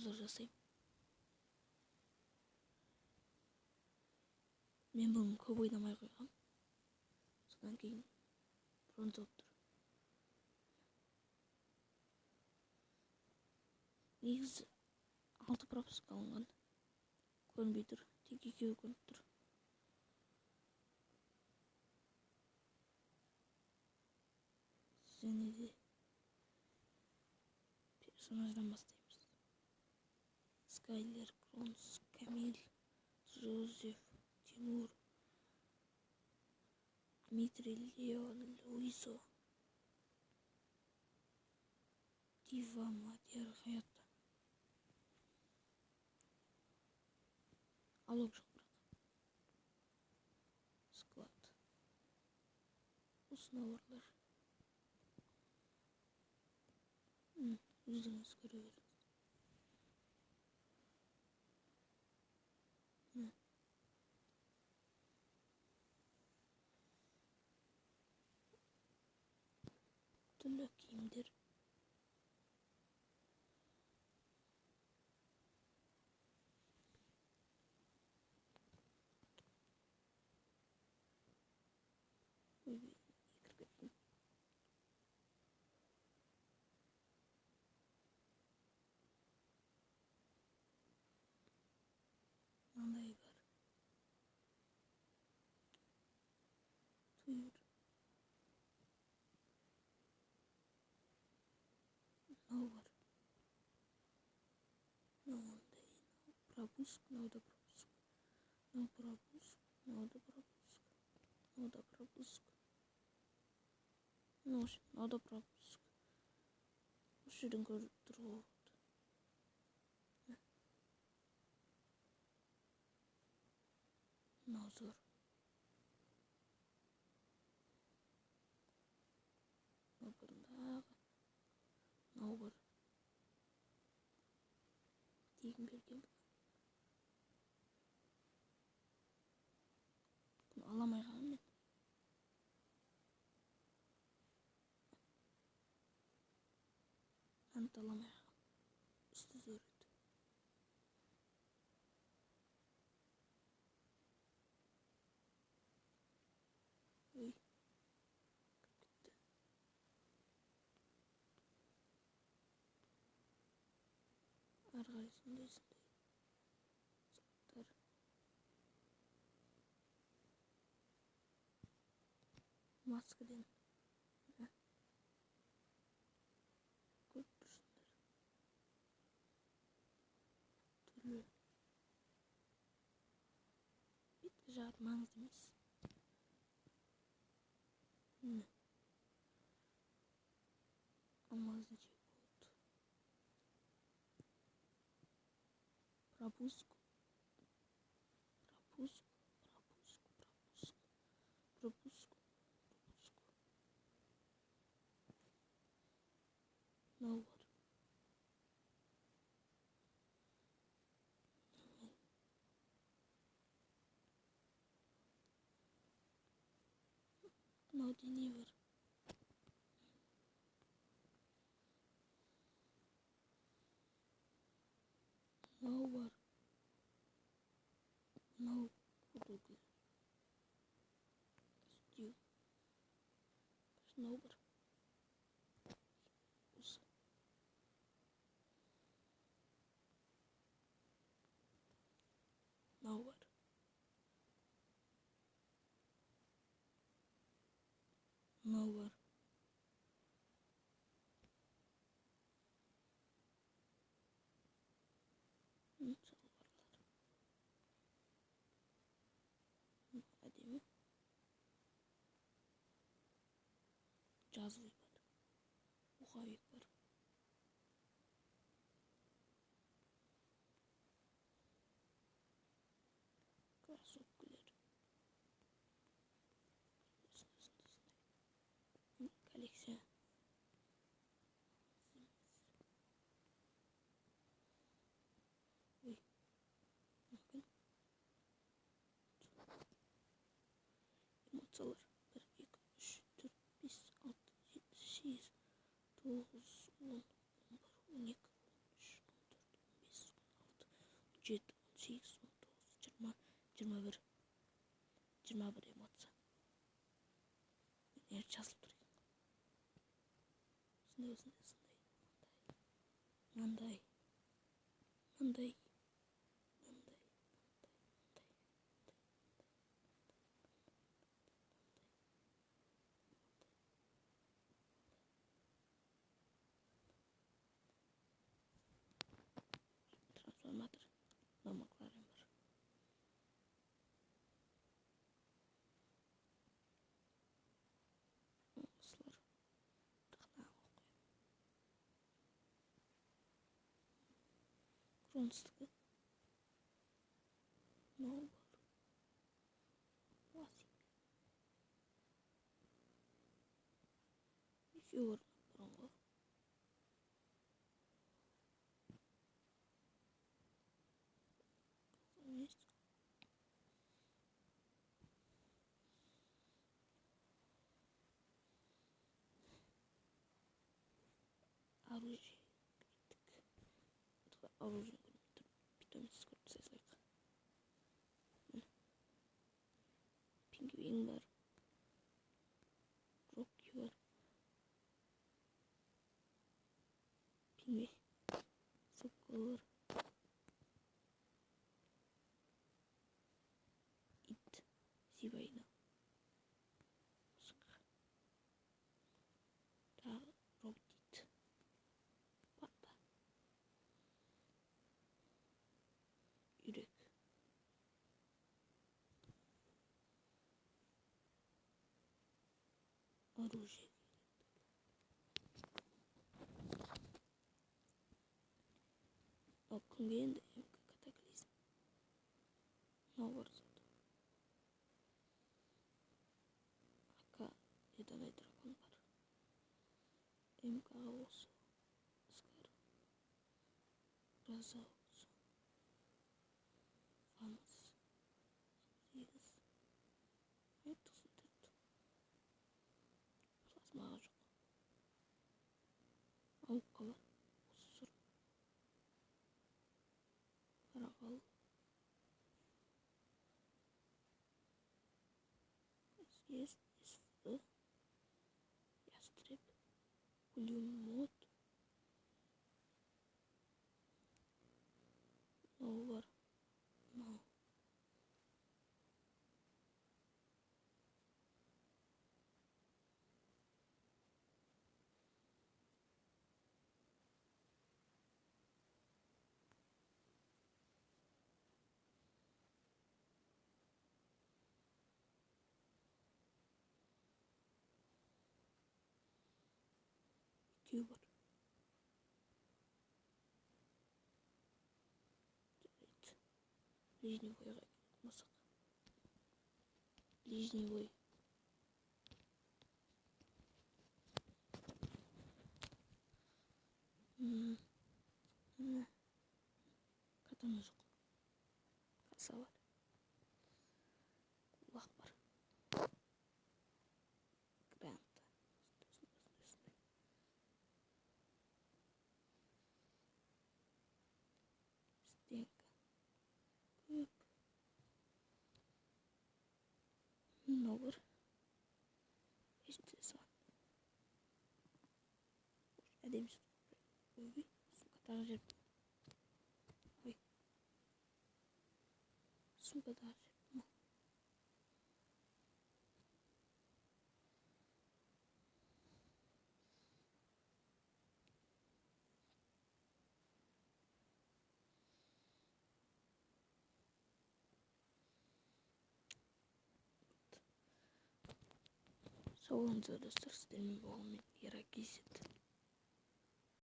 обзор жасаймын. Мен бұны көп ойнамай қойғам. Содан кейін бронза болып тұр. Негізі 6 пропуск алынған. Көрінбей тұр. Тек 2 көрініп тұр. Және де персонаждан бастаймыз. Скайлер, Кронс, Камиль, Жозеф, Тимур, Дмитрий, Леон, Луисо, Дива, Мадияр, Хаятта. Алок жоқ бірақ. Склад. Осынауырлар. Өздеріңіз көре беріңіз. Түрлі киімдер. Мынандай бар. Туйыр. Мынау бар. Мынандай. Пропуск. Мынау да пропуск. Мынау пропуск. Мынау да пропуск. Мынау да пропуск. Мынау да пропуск. Осы жерден көріп тұруға болады. Мынау зор. Мынау бұрындағы. Мынау бар. Тегін берген. Бұны аламай қалам мен. Анты аламай қалам. Үсті зор еді. Ой. Кетті. Арғай сондай. Заттар. Маскадан. Көп тұрсындар. Түрлі. Беткі жағыр маңызды емес. Алмазный чекот. Пропуск. Пропуск. Пропуск. Пропуск. Пропуск. Пропуск. Мынау бар. Мынау дене бар. Мынау бар. Мынау куртка. Стил. Мынау бар. Осы. Мынау бар. Мынау бар. Шалбарлар. Әдемі. Жазылый бар. Пуховик бар. Кроссовкалар. Коллекция. Ой. Bakın. Emotsalar. 1, 2, 3, 4, 5, 6, 7, 8, 9, 10, 11, 12, 13, 14, 15, 17, 18, 19, 20, 21 эмоция. Мен жазылып тұр екен. Мынандай. Трансформатор. Макларен бар. Осылар. Кронстікі. Мынау бар. Екеуі бұрынғы. Оружие. Оружие. Питомец көрсетсек. Пингвин бар. Рокки бар. Пингвин. Соколар. Ит. Сибайна. Мысық. Тағы рокдит. Панда. Үйрек. Оружие. Окунген катаклизм. Новый зод. Ака еданый дракон бар. МК осы. Скар. Гроза осы. Фамас. 8. Айтусын түрт. Плазмаға жоқ. Ауыққа бар. Осы сұр. Қарағал. СФ. Ястреб. Пулемет. Мынау бар. Мынау. Екеуі бар. Ближний бойға мысық. Ближний бой. Катана жоқ. Каса бар. Кулақ бар. Гранта. Стенка. Көп. Мынау бар. Ешінсесі бар. Әдемісі. Ой, сумкадағы жер. Ой. Сумкадағы жер. Сау болыңыздар достар, сіздермен болған мен Еракесет.